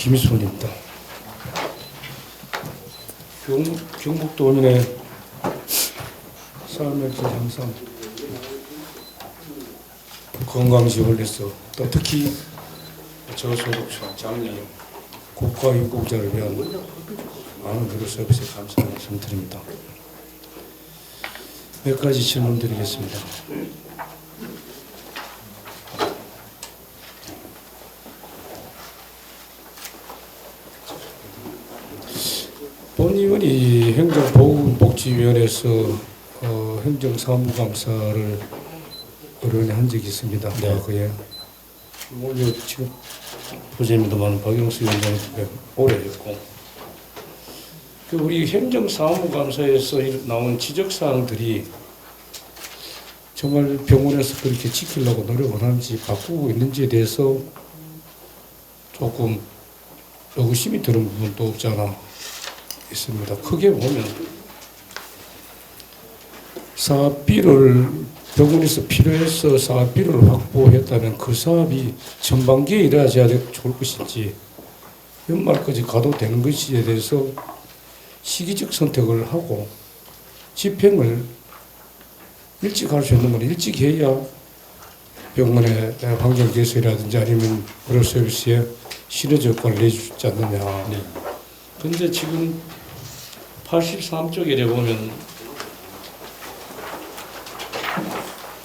김수훈입니다. 경북도민의 삶의 질 향상, 건강지원을 위해서 또 특히 저소득층, 장애인, 국가유공자를 위한 많은 의료 서비스에 감사의 말씀 드립니다. 몇 가지 질문 드리겠습니다. 본의원이 행정보건복지위원회에서 행정사무감사를 어련히 한 적이 있습니다. 과거에. 지금 보시면도만 박영수 위원장한테 오래 했고, 우리 행정사무감사에서 나온 지적사항들이 정말 병원에서 그렇게 지키려고 노력을 하는지 바꾸고 있는지에 대해서 조금 의구심이 드는 부분도 없지 않아 있습니다. 크게 보면 사업비를 병원에서 필요해서 사업비를 확보했다면 그 사업이 전반기에 일어나야 좋을 것인지 연말까지 가도 되는 것인지에 대해서 시기적 선택을 하고 집행을 일찍 할 수 있는 건 일찍 해야 병원의 환경 개선이라든지 아니면 의료 서비스에 시너지 효과를 내주지 않느냐. 그런데 지금 83쪽에 보면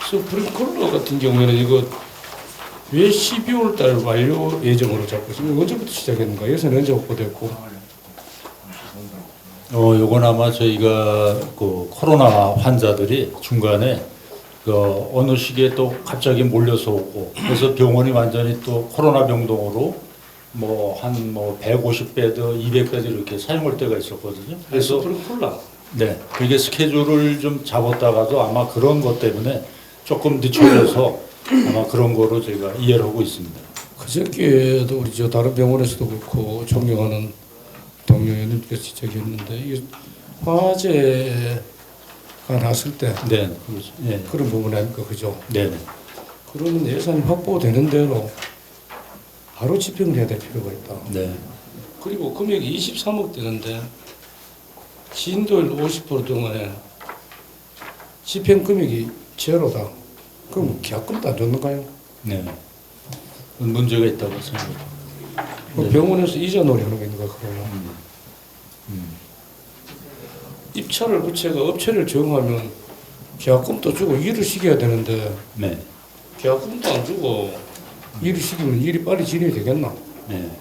스프링클러 같은 경우에는 이거 왜 12월 달 완료 예정으로 잡고 있습니까? 언제부터 시작했는가? 예산이 언제 확보됐고? 요건 아마 저희가 그 코로나 환자들이 중간에 어느 시기에 또 갑자기 몰려서 오고 그래서 병원이 완전히 또 코로나 병동으로 한 150베드, 200베드 이렇게 사용할 때가 있었거든요. 그래서 네, 그게 스케줄을 좀 잡았다가도 아마 그런 것 때문에 조금 늦춰져서 아마 그런 거로 저희가 이해를 하고 있습니다. 그저께도 우리 다른 병원에서도 그렇고 존경하는 동료님께서 지적했는데 이게 화재가 났을 때 네, 그렇죠. 네. 그런 부분 아닙니까, 그죠? 네. 그러면 예산이 확보되는 대로 바로 집행을 해야 될 필요가 있다. 네. 그리고 금액이 23억 되는데 진도일 50% 동안에 집행 금액이 제로다. 그럼 계약금도 안 줬는가요? 네. 문제가 있다고 생각합니다. 네. 병원에서 이자 놀이 하는 게 있는가, 그러면. 입찰을 부채가 업체를 정하면 계약금도 주고 일을 시켜야 되는데 네. 계약금도 안 주고 일을 시키면 일이 빨리 진행이 되겠나? 네.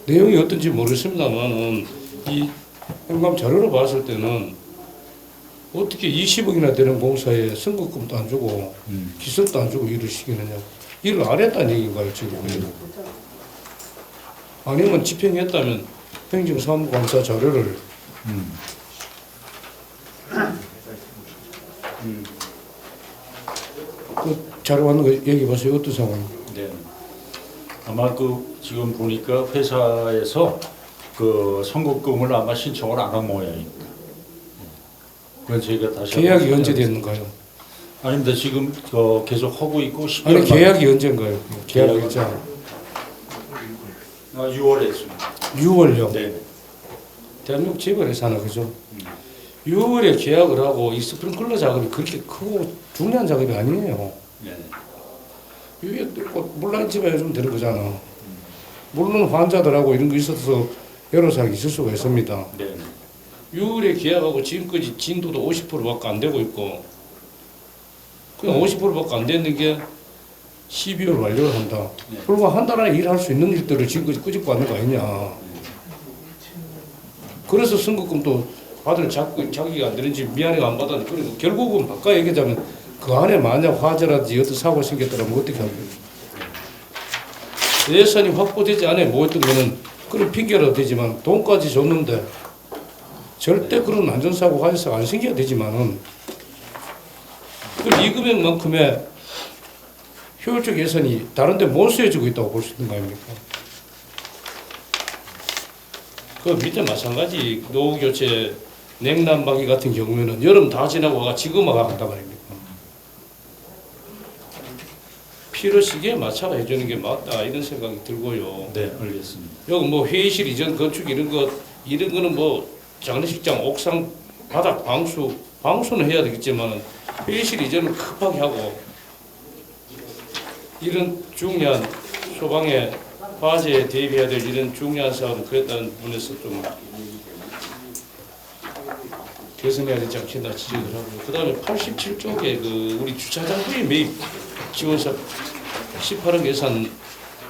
내용이 어떤지 모르겠습니다만은 이 행감 자료로 봤을 때는 어떻게 20억이나 되는 공사에 선거금도 안 주고 기술도 안 주고 일을 시키느냐? 일을 안 했다는 얘기인가요, 지금? 아니면 집행했다면 행정사무감사 자료를 그 자료 왔는 거 얘기해 보세요. 어떤 상황입니까? 네. 아마 지금 보니까 회사에서 선거금을 아마 신청을 안 한 모양입니다. 그건 저희가 다시 계약이 언제 됐는가요? 아닙니다. 지금 계속 하고 있고 12월 아니 계약이 언제인가요? 계약 일자 6월에 했습니다. 6월요. 네. 대한민국 재벌회사나 그죠? 6월에 계약을 하고 이 스프링클러 작업이 그렇게 크고 중요한 작업이 아니에요. 네. 이게 물론 집에 좀 되는 거잖아. 물론 환자들하고 이런 거 있어서 여러 사항이 있을 수가 있습니다. 네. 6월에 계약하고 지금까지 진도도 50%밖에 안 되고 있고 그냥 50%밖에 안 되는 게 12월 완료를 한다. 네. 불과 한 달 안에 일할 수 있는 일들을 지금까지 끄집고 왔는 거 아니냐. 그래서 선거금도 받을 자기가 안 되는지 미안해가 안 받았는데 그리고 결국은 바꿔 얘기하자면 그 안에 만약 화재라든지 어떤 사고가 생겼더라면 어떻게 합니까? 예산이 확보되지 않아 뭐 했던 거는 그런 핑계라도 되지만 돈까지 줬는데 절대 그런 안전사고 화재사가 안 생겨야 되지만은 이 금액만큼의 효율적 예산이 다른 데 못 쓰여지고 있다고 볼 수 있는 거 아닙니까? 그 밑에 마찬가지 노후교체 냉난방기 같은 경우에는 여름 다 지나고 지금 와가 한단 말입니까? 필요 시기에 맞춰가 해주는 게 맞다 이런 생각이 들고요. 네, 알겠습니다. 여기 뭐 회의실 이전 건축 이런 거는 뭐 장례식장 옥상 바닥 방수는 해야 되겠지만 회의실 이전은 급하게 하고 이런 중요한 소방에 화재에 대비해야 될 이런 중요한 사업은 그랬다는 부분에서 좀 개선해야 되지 않겠나 지적을 하고요. 그 다음에 87쪽에 그 우리 주차장 후에 매입 지원사 18억 예산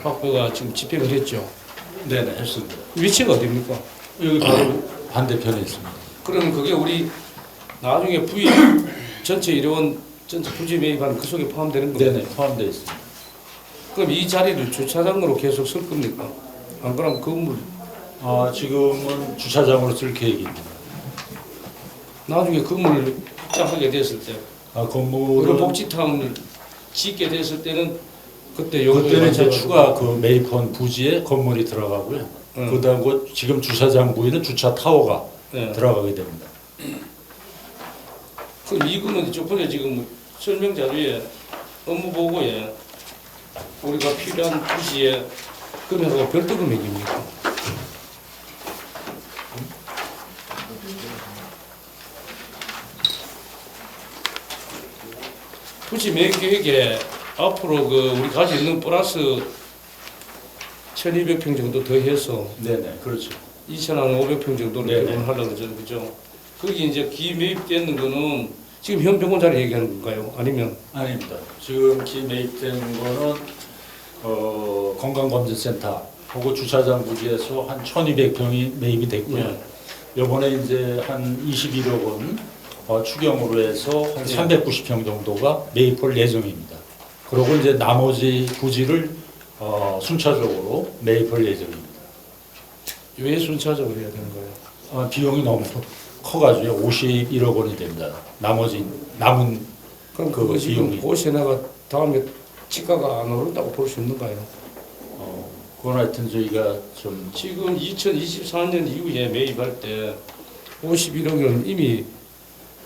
확보가 지금 집행을 했죠. 네, 네, 했습니다. 위치가 어디입니까? 여기 바로 반대편에 있습니다. 그러면 그게 우리 나중에 부위 전체 일회원 전체 부지 매입하는 그 속에 포함되는 네, 겁니까? 네, 포함되어 있습니다. 그럼 이 자리를 주차장으로 계속 쓸 겁니까? 안 그러면 건물 지금은 주차장으로 쓸 계획입니다. 나중에 건물을 확장하게 됐을 때 그리고 건물은 복지타운을 짓게 됐을 때는 그때 그때는 이제 추가 그 매입한 부지에 건물이 들어가고요. 그다음 지금 주차장 부위는 주차 타워가 네. 들어가게 됩니다. 그럼 이거는 저번에 지금 설명 자료에 업무 보고에 우리가 필요한 부지에 금액하고 별도 금액입니까? 부지 매입 계획에 앞으로 그 우리 가지고 있는 플러스 1,200평 정도 더 해서 네, 네, 그렇죠. 2,500평 정도를 네네. 배분하려고 그러죠, 그죠? 거기 이제 기매입되는 거는 지금 현 병원 자리 얘기하는 건가요? 아니면 아닙니다. 지금 기매입된 거는 건강검진센터 하고 주차장 부지에서 한 1,200평이 매입이 됐고요. 네. 이번에 이제 한 21억 원 추경으로 해서 한 네. 390평 정도가 매입할 예정입니다. 그리고 이제 나머지 부지를 순차적으로 매입할 예정입니다. 왜 순차적으로 해야 되는 거예요? 비용이 너무 커가지고 51억 원이 됩니다. 남은 그럼 그 그거 지금 비용이. 보시나가 다음에 지가가 안 오른다고 볼 수 있는가요? 그건 하여튼 저희가 좀 지금 2024년 이후에 매입할 때 51억은 이미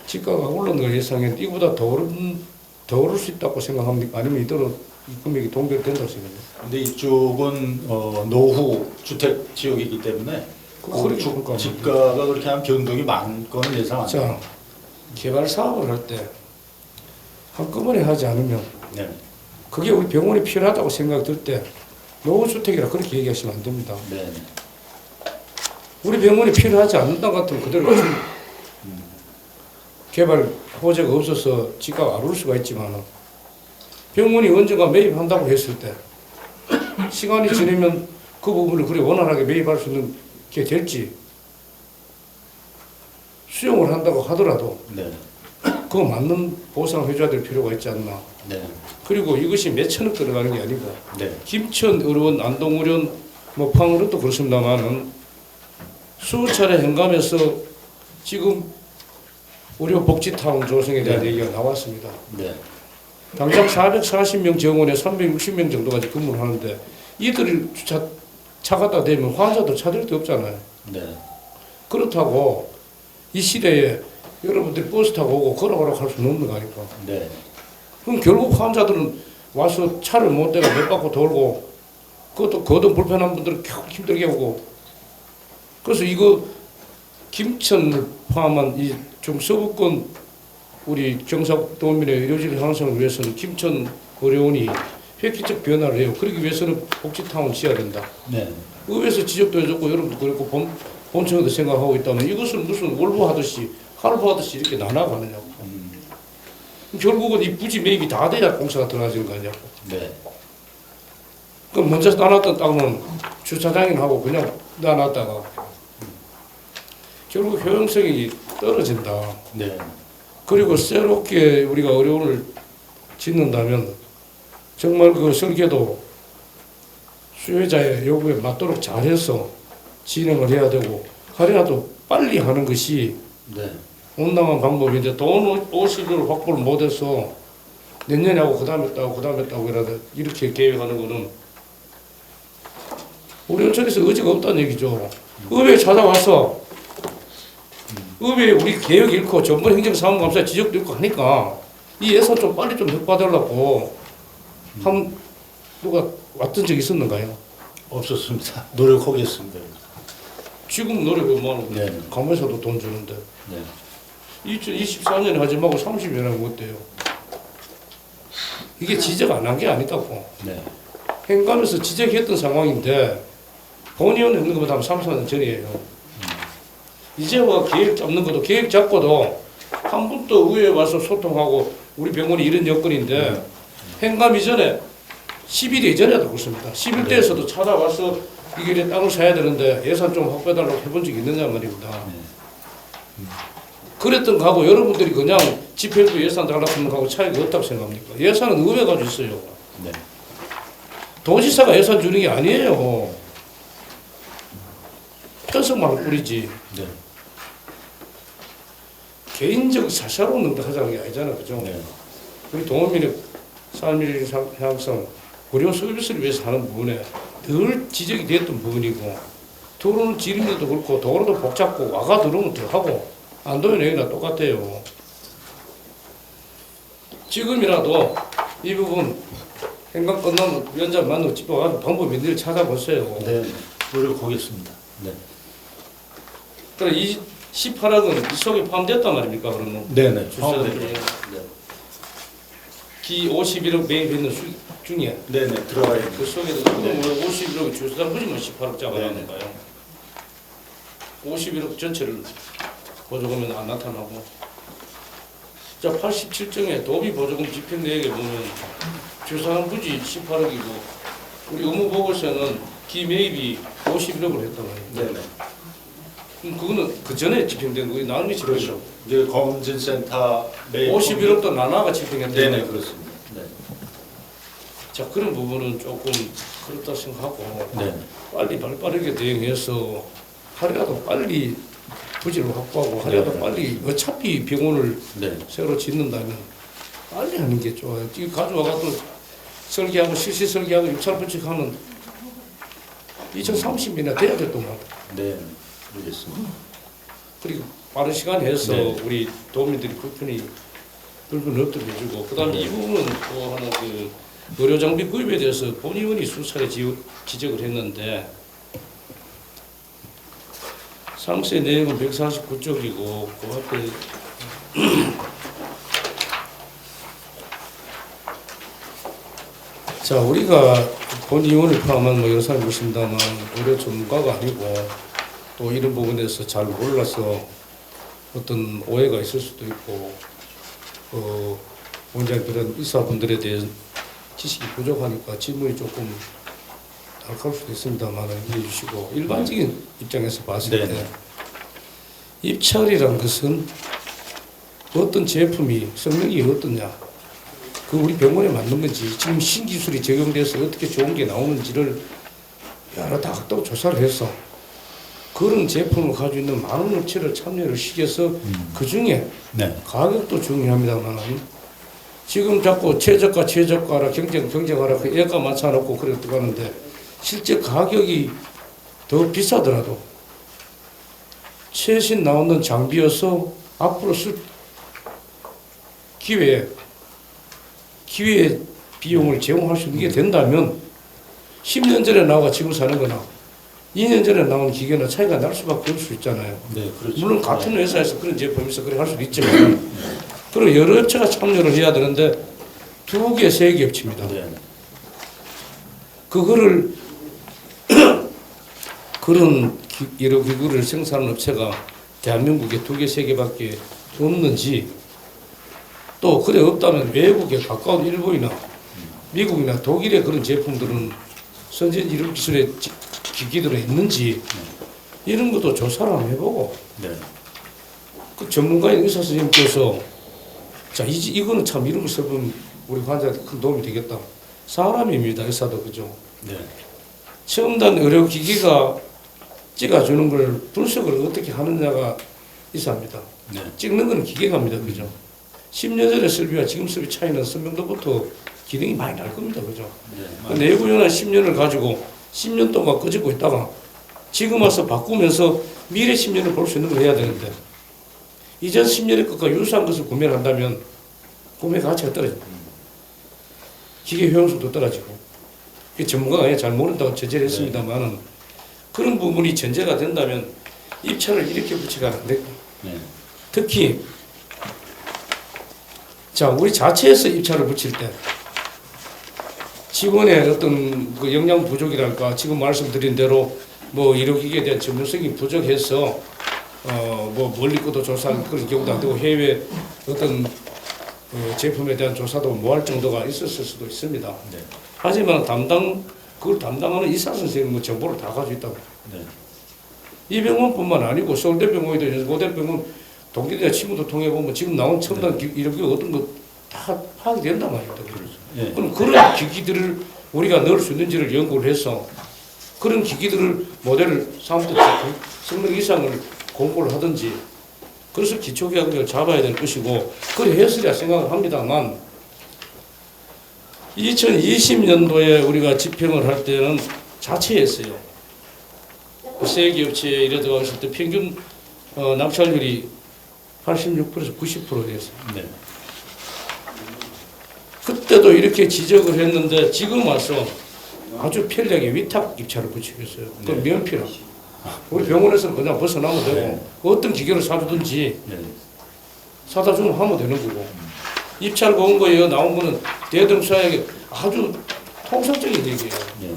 지가가 오르는 걸 예상했는데 이보다 더 오를 수 있다고 생각합니까? 아니면 이대로 이 금액이 동결된다고 생각해요? 근데 이쪽은 노후 주택 지역이기 때문에 그렇게 볼까? 집가가 그렇게 한 변동이 많은 거는 예상 안 자, 돼요. 개발 사업을 할 때 한꺼번에 하지 않으면 네. 그게 우리 병원이 필요하다고 생각 들 때 노후주택이라 그렇게 얘기하시면 안 됩니다. 네. 우리 병원이 필요하지 않는다 같으면 그대로 개발 호재가 없어서 지가가 안 오를 수가 있지만 병원이 언젠가 매입한다고 했을 때 시간이 지나면 그 부분을 그래 원활하게 매입할 수 있는 게 될지 수용을 한다고 하더라도 네. 그 맞는 보상을 해줘야 될 필요가 있지 않나. 네. 그리고 이것이 몇 천억 들어가는 게 아니고 네. 김천 의료원, 안동 의료원, 뭐 방의원도 그렇습니다만은 수차례 현감에서 지금 의료 복지타운 조성에 대한 네. 얘기가 나왔습니다. 네. 당장 440명 정원에 360명 정도까지 근무를 하는데 이들이 차 갖다 대면 환자도 찾을 데 없잖아요. 네. 그렇다고 이 시대에 여러분들이 버스 타고 오고 걸어가라고 할 수는 없는 거 아닙니까? 네. 그럼 결국 환자들은 와서 차를 못 대고 몇 바퀴 돌고 그것도 거동 불편한 분들은 힘들게 오고 그래서 이거 김천을 포함한 이 좀 서부권 우리 경상도민의 의료질 향상을 위해서는 김천 의료원이 획기적 변화를 해요. 그러기 위해서는 복지타운 지어야 된다. 네. 의회에서 지적도 해줬고 여러분도 그렇고 본청에도 생각하고 있다면 이것을 무슨 월부하듯이 할부하듯이 이렇게 나눠가느냐고. 결국은 이 부지 매입이 다 돼야 공사가 들어가지는 거 아니냐고. 네. 그럼 먼저 나눴던 땅은 주차장이나 하고 그냥 나눴다가 결국 효용성이 떨어진다. 네. 그리고 새롭게 우리가 의료원을 짓는다면 정말 그 설계도 수요자의 요구에 맞도록 잘해서 진행을 해야 되고 하려도 빨리 하는 것이 네. 온당한 방법인데 돈 50을 확보를 못해서 내년에 하고 그 다음에 따고 이렇게 계획하는 거는 우리 어촌에서 의지가 없다는 얘기죠. 의회에 찾아와서 의회에 우리 개혁 잃고 전문 행정사무감사에 지적도 있고 하니까 이 예산 좀 빨리 좀 획받으려고 한 누가 왔던 적이 있었는가요? 없었습니다. 노력하겠습니다. 지금 노력을 뭐하는 거예요? 네. 가면서도 돈 주는데 네. 2024년에 하지 말고 30년에 하면 어때요? 이게 지적 안 한 게 아니다고. 네. 행감에서 지적했던 상황인데 본의원 했는 것보다 3, 4년 전이에요. 이제와 계획 잡는 것도 계획 잡고도 한 번도 의회에 와서 소통하고 우리 병원이 이런 여건인데 행감 이전에 10일 이전에도 그렇습니다. 11대에서도 찾아와서 이게 땅을 사야 되는데 예산 좀 확보해달라고 해본 적이 있느냐 말입니다. 그랬던 거하고 여러분들이 그냥 집회도 예산 달라고 하는 거하고 차이가 없다고 생각합니까? 예산은 의회가 줬어요. 네. 도지사가 예산 주는 게 아니에요. 편성만 뿌리지. 네. 개인적 사사로운 놈들 하자는 게 아니잖아요. 그죠? 네. 우리 동원민의 삶의 향상, 의료 서비스를 위해서 하는 부분에 늘 지적이 됐던 부분이고 도로는 지름에도 그렇고 도로도 복잡고 와가 들어오면 들어가고 안 되면 여기나 똑같아요. 지금이라도 이 부분 행감 끝나면 위원장 만나고 집에 와서 방법이 늘 찾아보세요. 네. 노력하겠습니다. 네. 그래 이 18억은 이 속에 포함됐단 말입니까 그러면? 네네. 주사들이 기 51억 매입했는 중에 네네. 들어가 있는. 그 속에서 그럼 51억이 주사장 부지만 18억 잡아내는 거예요. 51억 전체를 보조금은 안 나타나고 자 87정에 도비 보조금 집행 내역에 보면 주사장 부지 18억이고 우리 의무보고서는 기매입이 51억을 했단 말이에요. 네네. 그럼 그거는 그 전에 집행된 거예요. 나중에 집행. 그렇죠. 이제 검진센터 매입 51억도 나나가 집행했다. 네네 그렇습니다. 네. 자 그런 부분은 조금 그렇다 생각하고 네. 빨리 발빠르게 대응해서 하루라도 빨리 부지를 확보하고 하루라도 네. 빨리 어차피 병원을 네. 새로 짓는다면 빨리 하는 게 좋아요. 지금 가져와가지고 설계하고 실시 설계하고 입찰 부칙하는 2030년에 돼야 됐더만. 네. 알겠습니다. 그리고 빠른 시간에 해서 네. 우리 도민들이 불편 없도록 해주고 그다음에 이 부분은 또 하나 그 의료 장비 구입에 대해서 본의원이 수차례 지적을 했는데 상세 내용은 149쪽이고 그 앞에 자 우리가 본의원을 포함한 뭐 여러 사람이 있습니다만 의료 전문가가 아니고 또 이런 부분에서 잘 몰라서 어떤 오해가 있을 수도 있고 원장들은 의사분들에 대한 지식이 부족하니까 질문이 조금 날카로울 수도 있습니다만 이해해 주시고 일반적인 입장에서 봤을 때 네. 입찰이란 것은 어떤 제품이 성능이 어떠냐 그 우리 병원에 맞는 건지 지금 신기술이 적용돼서 어떻게 좋은 게 나오는지를 여러 다각도 조사를 해서 그런 제품을 가지고 있는 많은 업체를 참여를 시켜서 그 중에 네. 가격도 중요합니다만 지금 자꾸 최저가라 경쟁하라 그 애가 맞춰놓고 그래 들어가는데 실제 가격이 더 비싸더라도 최신 나오는 장비여서 앞으로 쓸 기회에 비용을 제공할 수 있는 게 된다면 10년 전에 나와 지금 사는 거나 2년 전에 나온 기계는 차이가 날 수밖에 없을 수 있잖아요. 네. 그렇죠. 물론 같은 회사에서 그런 제품이 있어 그래 할 수도 있지만 그리고 여러 업체가 참여를 해야 되는데 2개, 3개 업체입니다. 네. 그거를 그런 여러 기구를 생산하는 업체가 대한민국에 2개, 3개밖에 없는지 또 그래 없다면 외국에 가까운 일본이나 미국이나 독일의 그런 제품들은 선진 이런 기술의 기기들은 있는지 이런 것도 조사를 한번 해보고 네. 그 전문가인 의사 선생님께서 자 이거는 참 이런 거 써보면 우리 환자한테 큰 도움이 되겠다. 사람입니다. 의사도 그죠. 네. 첨단 의료기기가 찍어주는 걸 분석을 어떻게 하느냐가 의사입니다. 네. 찍는 건 기계갑니다. 그죠. 10년 전에 설비와 지금 설비 차이는 선명도부터 기능이 많이 날 겁니다. 그죠. 네. 그 내구연한 10년을 가지고 10년 동안 꺼지고 있다가 지금 와서 바꾸면서 미래 10년을 볼 수 있는 걸 해야 되는데 이전 10년의 것과 유사한 것을 구매를 한다면 구매 가치가 떨어집니다. 기계 효용성도 떨어지고 전문가가 잘 모른다고 저질했습니다만은 그런 부분이 전제가 된다면 입찰을 이렇게 붙이가 안 돼. 네. 특히 자 우리 자체에서 입찰을 붙일 때 직원의 어떤 그 역량 부족이랄까 지금 말씀드린 대로 뭐 의료기기에 대한 전문성이 부족해서 뭐 멀리 것도 조사할 그런 경우도 안 되고 해외 어떤 제품에 대한 조사도 못 할 정도가 있었을 수도 있습니다. 네. 하지만 그걸 담당하는 의사 선생님은 정보를 다 가지고 있다고. 네. 이 병원뿐만 아니고 서울대병원이든 연고대병원 동기들이나 친구들 통해 보면 지금 나온 첨단 이력이 어떤 거 다 파악이 된단 말입니다. 네. 그럼 그런 기기들을 우리가 넣을 수 있는지를 연구를 해서 그런 기기들을 모델을 사무실 성능 이상을 공고를 하든지 그래서 기초계약을 잡아야 될 것이고 그래 했으리라 생각을 합니다만 2020년도에 우리가 집행을 할 때는 자체했어요. 세계업체에 이래 들어갔을 때 평균 낙찰률이 86%에서 90% 됐어요. 네. 그때도 이렇게 지적을 했는데 지금 와서 아주 편리하게 위탁 입찰을 붙이고 있어요. 그 네. 면피라. 우리 병원에서는 그냥 벗어나면 되고 네. 어떤 기계를 사주든지 네. 사다 주면 하면 되는 거고 입찰 본 거예요. 나온 거는 대등사에게 아주 통상적인 얘기예요. 네.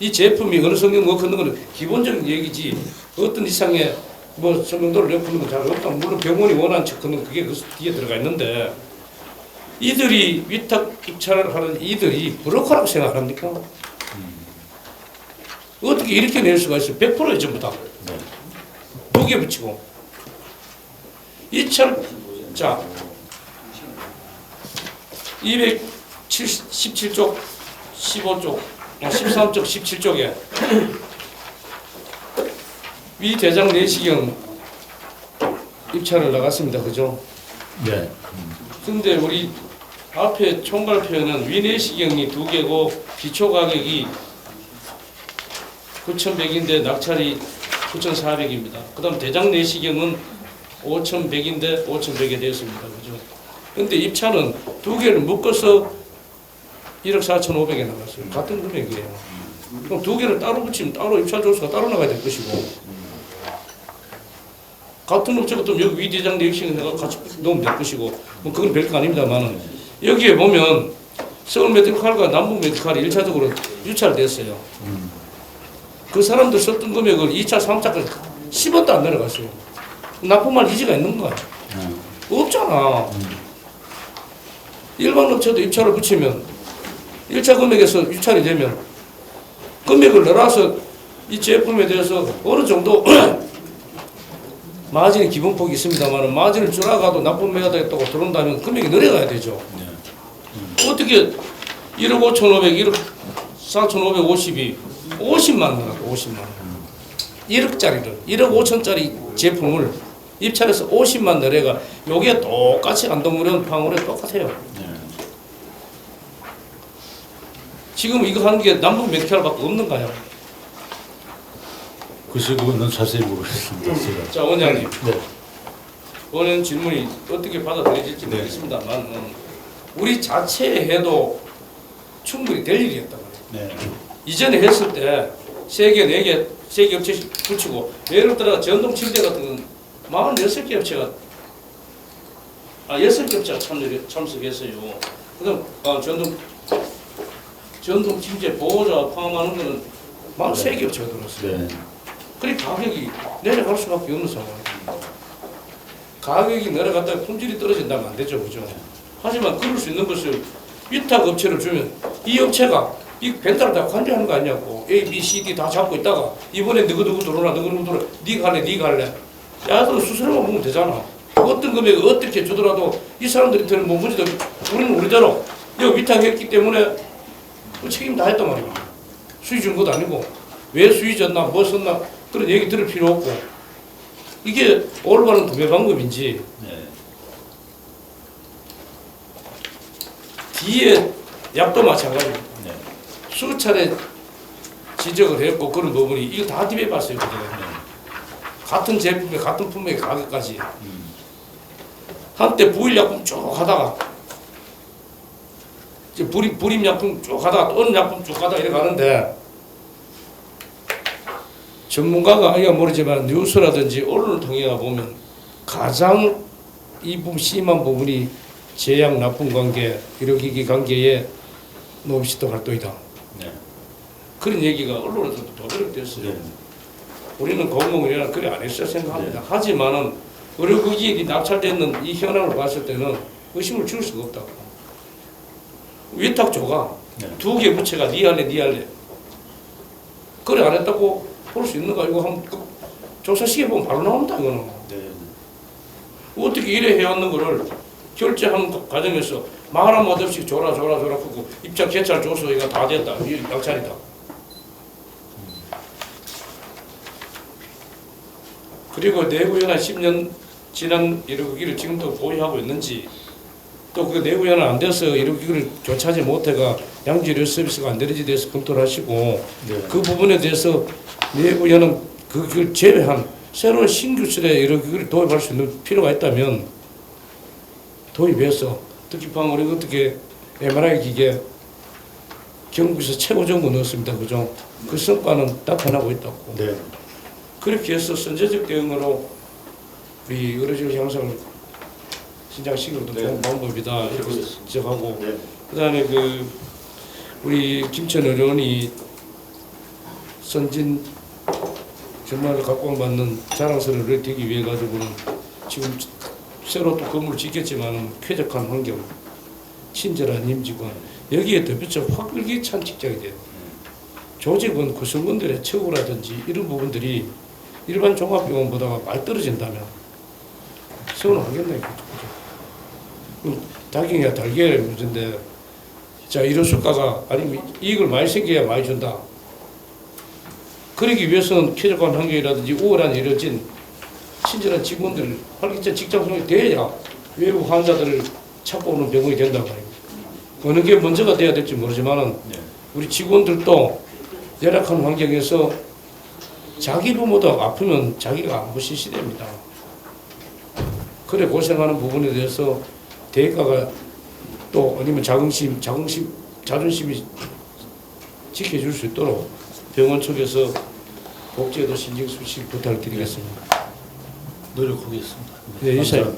이 제품이 어느 성능 뭐 그런 거는 기본적인 얘기지 어떤 이상의 뭐 성능도를 엮는 건 잘 없다. 물론 병원이 원하는 척하는 그게 그 뒤에 들어가 있는데 이들이 위탁 입찰을 하는 이들이 브로커라고 생각합니까? 어떻게 이렇게 낼 수가 있어요? 100%에 전부 다. 네. 두 개 붙이고. 이철, 자, 217쪽, 15쪽, 13쪽, 17쪽에 위 대장 내시경 입찰을 나갔습니다. 그죠? 네. 근데 우리 앞에 총괄표는 위 내시경이 두 개고 기초 가격이 9,100인데 낙찰이 9,400입니다. 그 다음 대장 내시경은 5,100인데 5,100에 되었습니다. 그죠? 근데 입찰은 두 개를 묶어서 1억 4,500에 나갔어요. 같은 금액이에요. 그럼 두 개를 따로 붙이면 따로 입찰 조수가 따로 나가야 될 것이고 같은 업체가 또 여기 위 대장 내시경 내가 같이 넣으면 될 것이고 뭐 그건 별거 아닙니다만은 여기에 보면 서울 메디칼과 남북 메디칼이 1차적으로 유찰됐어요. 그 사람들 썼던 금액을 2차, 3차까지 10원도 안 내려갔어요. 납품할 의지가 있는 거야. 없잖아. 일반 업체도 입찰을 붙이면 1차 금액에서 유찰이 되면 금액을 내려서 이 제품에 대해서 어느 정도 마진이 기본폭이 있습니다만 마진을 줄여가도 납품해야 되겠다고 들어온다면 금액이 내려가야 되죠. 어떻게 1억 5,500, 1억 4,550이 50만 원 나고 50만 원. 1억짜리를 1억 5천짜리 제품을 입찰해서 50만 내려가 요게 똑같이 안동무령 방울에 똑같아요. 지금 이거 하는 게 남북 메디칼밖에 없는가요? 글쎄 그거는 자세히 모르겠습니다. 제가. 자 원장님, 네. 원하는 질문이 어떻게 받아들여질지 네. 모르겠습니다만 우리 자체에 해도 충분히 될 일이었단 말이에요. 네. 이전에 했을 때 세계 4개, 세계 업체 붙이고 예를 들어 전동 침대 같은 건 46개 업체가 6개 업체가 참석했어요. 그다음 전동 침대 보호자 포함하는 거는 43개 업체가 들어왔어요. 네. 그러니 가격이 내려갈 수밖에 없는 상황입니다. 가격이 내려갔다가 품질이 떨어진다면 안 되죠. 그죠? 하지만 그럴 수 있는 것을 위탁 업체를 주면 이 업체가 이 벤탈을 다 관리하는 거 아니냐고. A, B, C, D 다 잡고 있다가 이번에 누구 들어오나 네가 할래 네가 할래. 야들 수수료만 보면 되잖아. 어떤 금액을 어떻게 주더라도 이 사람들이 드는 뭐 문제도 우리는 우리대로 여기 위탁했기 때문에 그 책임 다 했단 말이야. 수익 준 것도 아니고 왜 수익 줬나 뭐 썼나 그런 얘기 들을 필요 없고 이게 올바른 구매 방법인지 네. 뒤에 약도 마찬가지입니다. 네. 수차례 지적을 했고 그런 부분이 이거 다 디베이트했어요. 같은 제품에 같은 품목의 가격까지 한때 부일약품 쭉 하다가 이제 불임약품 쭉 가다가 또 어느 약품 쭉 가다가 이렇게 가는데 전문가가 아니야 모르지만 뉴스라든지 언론을 통해 보면 가장 이 부분 심한 부분이 제약 납품 관계, 의료기기 관계에 노비스트 활동이다. 네. 그런 얘기가 언론에서도 도배를 됐어요. 네. 우리는 공공의료는 그래 안 했을 생각합니다. 네. 하지만은 의료기기 낙찰되는 이 현황을 봤을 때는 의심을 지울 수가 없다고. 위탁조가 네. 두 개 부채가 니 할래 니 할래 그래 안 했다고 볼 수 있는가 이거 한번 조사시켜 보면 바로 나온다 이거는. 네. 어떻게 이래 해왔는 거를 결제하는 과정에서 말 한마디 없이 줘라 그고 입장 개찰 줘서 이거 다 됐다 이 낙찰이다. 그리고 내부연한 10년 지난 의료기기를 지금도 보유하고 있는지 또 그 내부연한 안 돼서 의료기기를 교체하지 못해가 양질의 서비스가 안 되는지 대해서 검토를 하시고 네. 그 부분에 대해서 내부연한 그걸 제외한 새로운 신규 시대에 의료기기를 도입할 수 있는 필요가 있다면 도입해서 특히 방금 우리 어떻게 MRI 기계 경북에서 최고 정보 넣었습니다. 그죠? 그 성과는 나타나고 있다고. 네. 그렇게 해서 선제적 대응으로 우리 의료질 향상을 신장시키는 것도 좋은 방법이다 이렇게 지적하고 네. 그다음에 그 우리 김천 의료원이 선진 전문가를 각광받는 자랑스러움을 되기 위해 가지고는 지금 새로 또 건물을 짓겠지만 쾌적한 환경, 친절한 임직원 여기에 덧붙여 활기찬 직장이 돼요. 조직은 구성원들의 처우라든지 이런 부분들이 일반 종합병원보다가 많이 떨어진다면 세우는 하겠네. 닭이냐 달걀의 문제인데 자 이런 수가가 아니면 이익을 많이 생겨야 많이 준다. 그러기 위해서는 쾌적한 환경이라든지 우월한 의료진 친절한 직원들 활기찬 직장 생활이 돼야 외부 환자들을 찾고 오는 병원이 된다고 말입니다. 어느 게 먼저가 돼야 될지 모르지만은 우리 직원들도 열악한 환경에서 자기 부모도 아프면 자기가 안부 시시됩니다. 그래 고생하는 부분에 대해서 대가가 또 아니면 자존심이 지켜줄 수 있도록 병원 측에서 복지에도 신경 쓰시 부탁을 드리겠습니다. 노력하겠습니다. 네, 이사님.